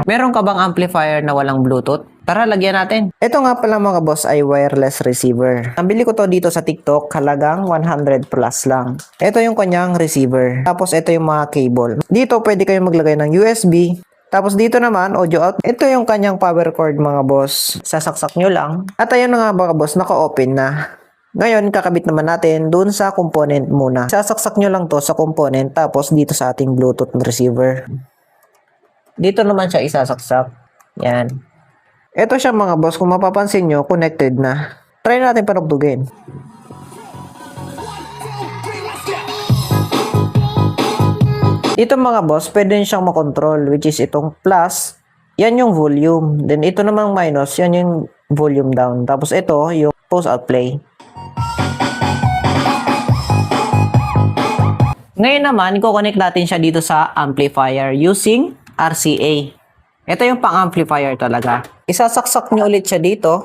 Meron ka bang amplifier na walang Bluetooth? Tara, lagyan natin. Ito nga pala mga boss ay wireless receiver. Nabili ko to dito sa TikTok, halagang 100 plus lang. Ito yung kanyang receiver. Tapos ito yung mga cable. Dito pwede kayong maglagay ng USB. Tapos dito naman, audio out. Ito yung kanyang power cord mga boss. Sasaksak nyo lang. At ayun na nga mga boss, naka-open na. Ngayon, kakabit naman natin dun sa component muna. Sasaksak nyo lang to sa component tapos dito sa ating Bluetooth receiver. Dito naman siya isasaksak. Yan. Ito siya mga boss, kung mapapansin nyo, connected na. Try natin panugtugin. Dito mga boss, pwede siyang makontrol, which is itong plus, yan yung volume. Then ito namang minus, yan yung volume down. Tapos ito, yung pause out play. Ngayon naman, i-connect natin siya dito sa amplifier using RCA. Ito yung pang-amplifier talaga. Isasaksak nyo ulit siya dito.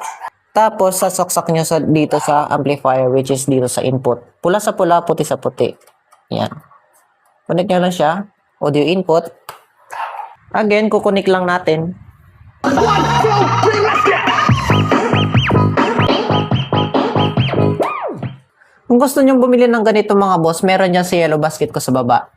Tapos, sasaksak nyo dito sa amplifier, which is dito sa input. Pula sa pula, puti sa puti. Yan. Connect nyo lang siya. Audio input. Again, kukonek lang natin. Kung gusto nyo bumili ng ganito mga boss, meron dyan sa yellow basket ko sa baba.